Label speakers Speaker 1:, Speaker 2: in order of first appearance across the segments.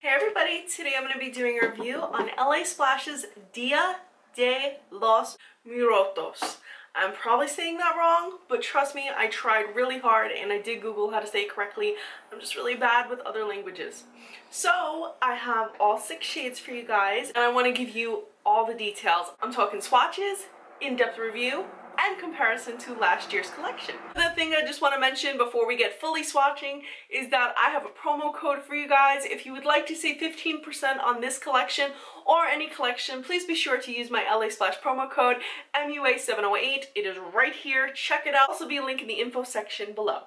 Speaker 1: Hey everybody, today I'm going to be doing a review on LASplash's Dia de los Muertos. I'm probably saying that wrong, but trust me, I tried really hard and I did Google how to say it correctly. I'm just really bad with other languages. So I have all 6 shades for you guys and I want to give you all the details. I'm talking swatches, in-depth review, and comparison to last year's collection. The thing I just want to mention before we get fully swatching is that I have a promo code for you guys. If you would like to save 15% on this collection or any collection, please be sure to use my LASplash promo code MUA708. It is right here. Check it out. Also be a link in the info section below.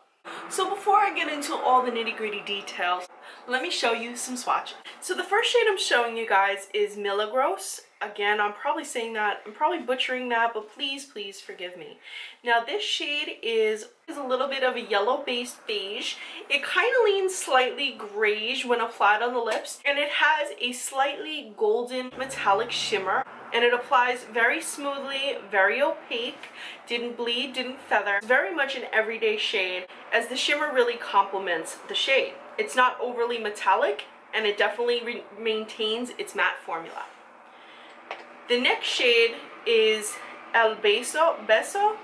Speaker 1: So before I get into all the nitty-gritty details, let me show you some swatches. So the first shade I'm showing you guys is Milla Gross. Again, I'm probably saying that, I'm probably butchering that, but please forgive me. Now this shade is a little bit of a yellow-based beige. It kind of leans slightly grayish when applied on the lips, and it has a slightly golden metallic shimmer, and it applies very smoothly, very opaque, didn't bleed, didn't feather. It's very much an everyday shade, as the shimmer really complements the shade. It's not overly metallic, and it definitely maintains its matte formula. The next shade is Alviso Beso,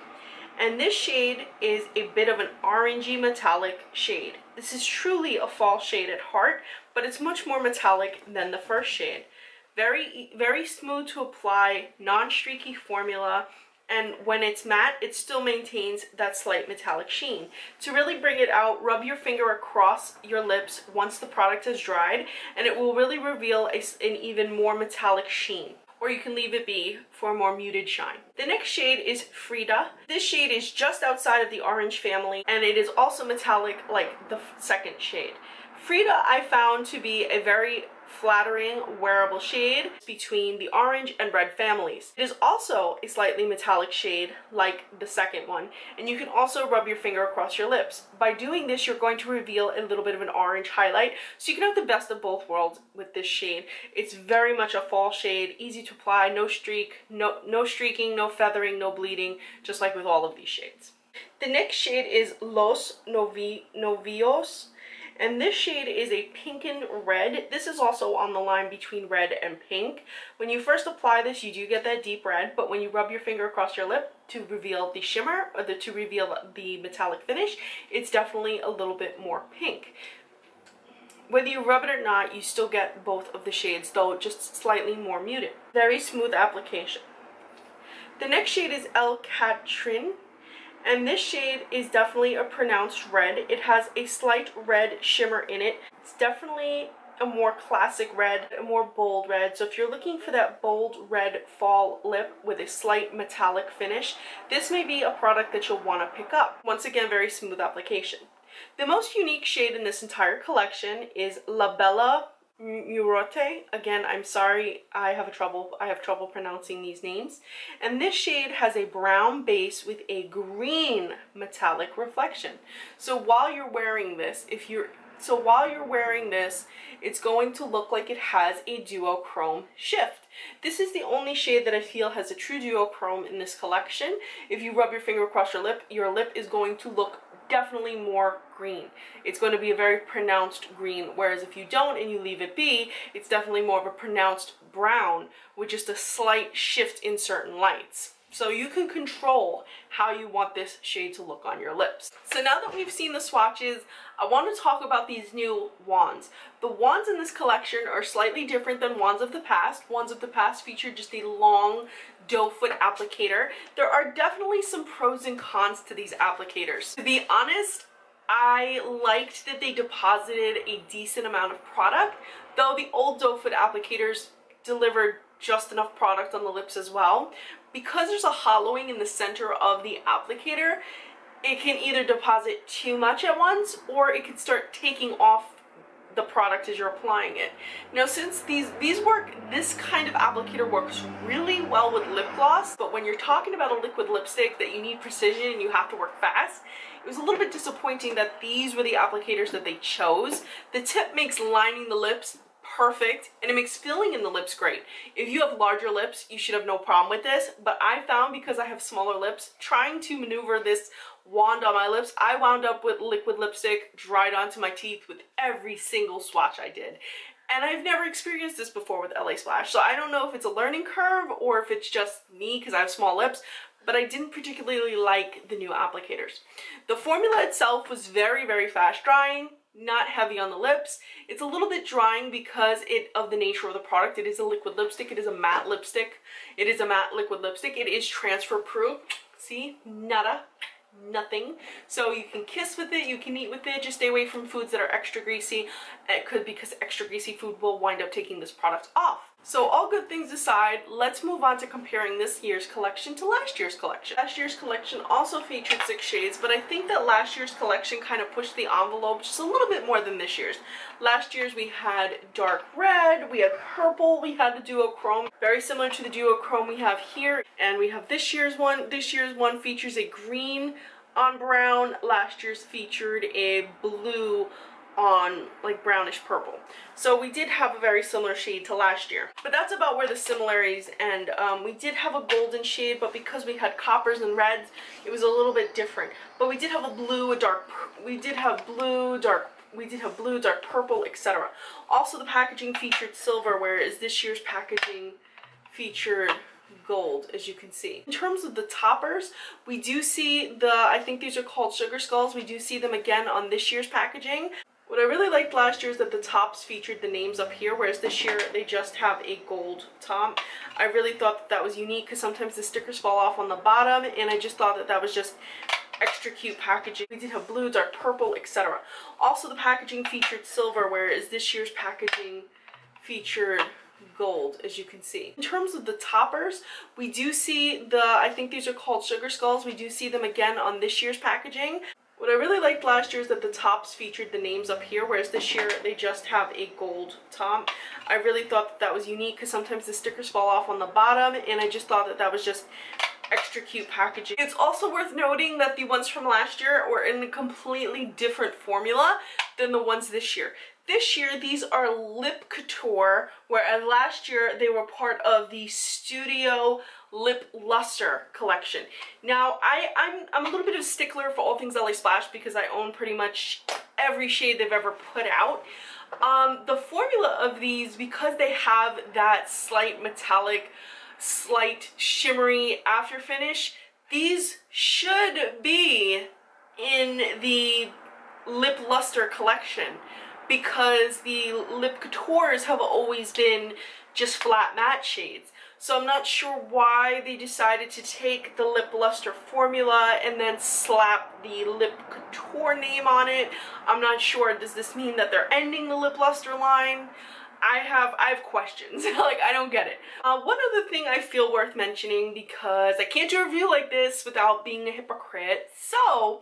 Speaker 1: and this shade is a bit of an orangey metallic shade. This is truly a fall shade at heart, but it's much more metallic than the first shade. Very smooth to apply, non-streaky formula, and when it's matte, it still maintains that slight metallic sheen. To really bring it out, rub your finger across your lips once the product has dried, and it will really reveal an even more metallic sheen. Or you can leave it be for a more muted shine. The next shade is Frieda. This shade is just outside of the orange family, and it is also metallic like the second shade. Frieda I found to be a very flattering, wearable shade between the orange and red families. It is also a slightly metallic shade like the second one, and you can also rub your finger across your lips. By doing this, you're going to reveal a little bit of an orange highlight, so you can have the best of both worlds with this shade. It's very much a fall shade, easy to apply, no streaking, no feathering, no bleeding, just like with all of these shades. The next shade is Los Novios. And this shade is a pink and red. This is also on the line between red and pink. When you first apply this, you do get that deep red, but when you rub your finger across your lip to reveal the shimmer, or to reveal the metallic finish, it's definitely a little bit more pink. Whether you rub it or not, you still get both of the shades, though just slightly more muted. Very smooth application. The next shade is El Catrin. And this shade is definitely a pronounced red. It has a slight red shimmer in it. It's definitely a more classic red, a more bold red. So if you're looking for that bold red fall lip with a slight metallic finish, this may be a product that you'll want to pick up. Once again, very smooth application. The most unique shade in this entire collection is Labella Muertos. Again, I'm sorry, I have trouble pronouncing these names. And this shade has a brown base with a green metallic reflection. So while you're wearing this, it's going to look like it has a duochrome shift. This is the only shade that I feel has a true duochrome in this collection. If you rub your finger across your lip is going to look definitely more green. It's going to be a very pronounced green, whereas if you don't and you leave it be, it's definitely more of a pronounced brown with just a slight shift in certain lights. So you can control how you want this shade to look on your lips. So now that we've seen the swatches, I want to talk about these new wands. The wands in this collection are slightly different than wands of the past. Wands of the past featured just a long doe foot applicator. There are definitely some pros and cons to these applicators. To be honest, I liked that they deposited a decent amount of product, though the old doe foot applicators delivered just enough product on the lips as well. Because there's a hollowing in the center of the applicator, it can either deposit too much at once or it can start taking off the product as you're applying it. Now, since this kind of applicator works really well with lip gloss, but when you're talking about a liquid lipstick that you need precision and you have to work fast, it was a little bit disappointing that these were the applicators that they chose. The tip makes lining the lips perfect, and it makes filling in the lips great. If you have larger lips, you should have no problem with this, but I found, because I have smaller lips, trying to maneuver this wand on my lips, I wound up with liquid lipstick dried onto my teeth with every single swatch I did. And I've never experienced this before with LASplash, so I don't know if it's a learning curve or if it's just me because I have small lips, but I didn't particularly like the new applicators. The formula itself was very, very fast drying, not heavy on the lips. It's a little bit drying because of the nature of the product. It is a liquid lipstick. It is a matte lipstick. It is a matte liquid lipstick. It is transfer proof. See, nada. Nothing. So you can kiss with it, you can eat with it, just stay away from foods that are extra greasy. It could, because extra greasy food will wind up taking this product off. So all good things aside, let's move on to comparing this year's collection to last year's collection. Last year's collection also featured 6 shades, but I think that last year's collection kind of pushed the envelope just a little bit more than this year's. Last year's we had dark red, we had purple, we had the duochrome, very similar to the duochrome we have here, and we have this year's one. This year's one features a green on brown. Last year's featured a blue on like brownish purple. So we did have a very similar shade to last year, but that's about where the similarities end. We did have a golden shade, but because we had coppers and reds, it was a little bit different. But we did have a blue, we did have blue, dark purple, etc. Also the packaging featured silver, whereas this year's packaging featured gold, as you can see. In terms of the toppers, we do see I think these are called sugar skulls. We do see them again on this year's packaging. What I really liked last year is that the tops featured the names up here, whereas this year they just have a gold top. I really thought that was unique because sometimes the stickers fall off on the bottom, and I just thought that was just extra cute packaging. We did have blue, dark purple, etc. Also the packaging featured silver, whereas this year's packaging featured gold, as you can see. In terms of the toppers, we do see I think these are called sugar skulls. We do see them again on this year's packaging. What I really liked last year is that the tops featured the names up here, whereas this year they just have a gold top. I really thought that was unique because sometimes the stickers fall off on the bottom, and I just thought that was just extra cute packaging. It's also worth noting that the ones from last year were in a completely different formula than the ones this year. This year, these are Lip Couture, whereas last year they were part of the Studio Lip Luster collection. Now, I'm a little bit of a stickler for all things LASplash because I own pretty much every shade they've ever put out. The formula of these, because they have that slight metallic, slight shimmery after finish, these should be in the Lip Luster collection, because the Lip Coutures have always been just flat matte shades. So I'm not sure why they decided to take the Lip Luster formula and then slap the Lip Couture name on it. I'm not sure. Does this mean that they're ending the Lip Luster line? I have questions. Like, I don't get it. One other thing I feel worth mentioning, because I can't do a review like this without being a hypocrite. So,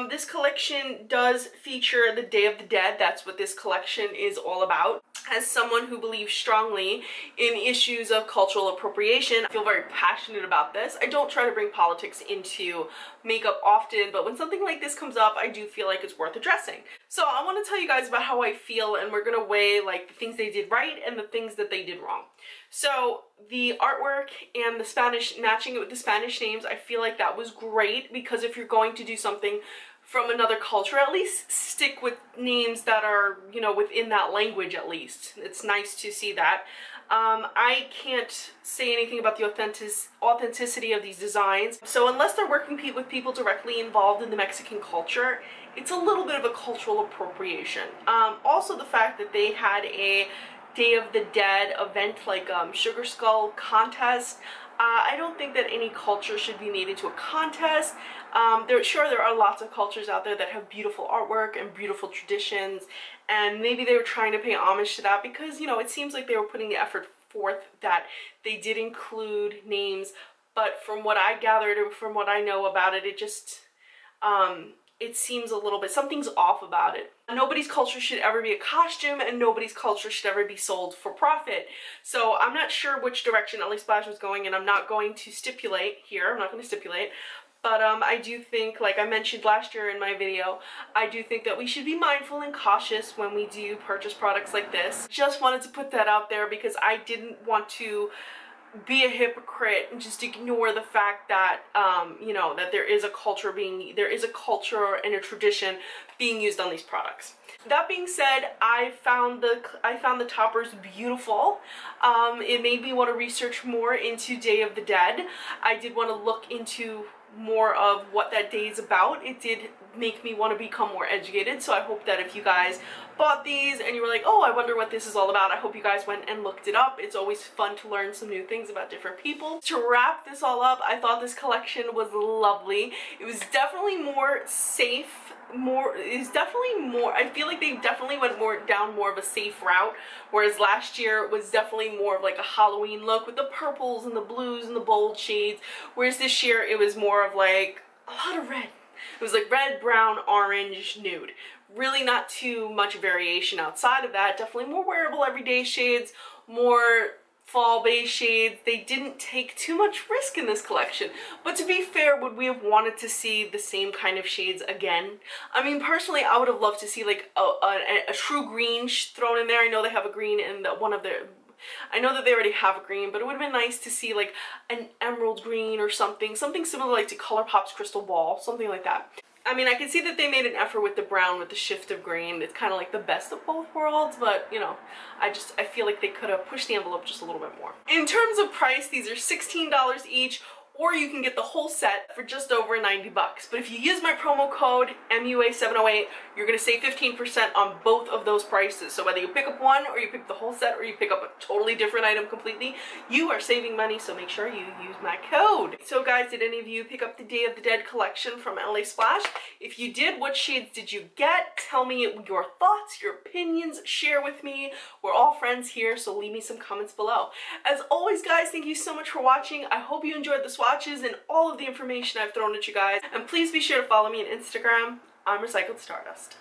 Speaker 1: this collection does feature the Day of the Dead. That's what this collection is all about. As someone who believes strongly in issues of cultural appropriation, I feel very passionate about this. I don't try to bring politics into makeup often, but when something like this comes up, I do feel like it's worth addressing. So I want to tell you guys about how I feel, and we're going to weigh like the things they did right and the things that they did wrong. So the artwork and the Spanish, matching it with the Spanish names, I feel like that was great, because if you're going to do something from another culture, at least stick with names that are, you know, within that language at least. It's nice to see that. I can't say anything about the authenticity of these designs. So unless they're working with people directly involved in the Mexican culture, it's a little bit of a cultural appropriation. Also the fact that they had a Day of the Dead event, like Sugar Skull contest. I don't think that any culture should be made into a contest. There are lots of cultures out there that have beautiful artwork and beautiful traditions, and maybe they were trying to pay homage to that, because, you know, it seems like they were putting the effort forth that they did include names, but from what I gathered and from what I know about it, it just, it seems a little bit, something's off about it. Nobody's culture should ever be a costume, and nobody's culture should ever be sold for profit. So I'm not sure which direction LASplash was going, and I'm not going to stipulate here. I'm not going to stipulate. But I do think, like I mentioned last year in my video, I do think that we should be mindful and cautious when we do purchase products like this. Just wanted to put that out there because I didn't want to be a hypocrite and just ignore the fact that you know, that there is a culture and a tradition being used on these products. That being said, I found the toppers beautiful. It made me want to research more into Day of the Dead. I did want to look into more of what that day is about. It did make me want to become more educated, so I hope that if you guys bought these and you were like, oh, I wonder what this is all about, I hope you guys went and looked it up. It's always fun to learn some new things about different people. To wrap this all up, I thought this collection was lovely. It was definitely more safe, I feel like they definitely went down more of a safe route, whereas last year it was definitely more of like a Halloween look with the purples and the blues and the bold shades, whereas this year it was more of like a lot of red. It was like red, brown, orange, nude. Really not too much variation outside of that. Definitely more wearable everyday shades, more fall-based shades. They didn't take too much risk in this collection. But to be fair, would we have wanted to see the same kind of shades again? I mean, personally, I would have loved to see like a true green thrown in there. I know they have a green in one of their... I know that they already have a green, but it would have been nice to see like an emerald green or something similar like to ColourPop's Crystal Ball, something like that. I mean, I can see that they made an effort with the brown, with the shift of green. It's kind of like the best of both worlds, but you know, I feel like they could have pushed the envelope just a little bit more. In terms of price, these are $16 each, or you can get the whole set for just over 90 bucks. But if you use my promo code MUA708, you're gonna save 15% on both of those prices. So whether you pick up one, or you pick the whole set, or you pick up a totally different item completely, you are saving money, so make sure you use my code. So guys, did any of you pick up the Day of the Dead collection from LASplash? If you did, what shades did you get? Tell me your thoughts, your opinions, share with me. We're all friends here, so leave me some comments below. As always, guys, thank you so much for watching. I hope you enjoyed the swatches and all of the information I've thrown at you guys. And please be sure to follow me on Instagram. I'm Recycled Stardust.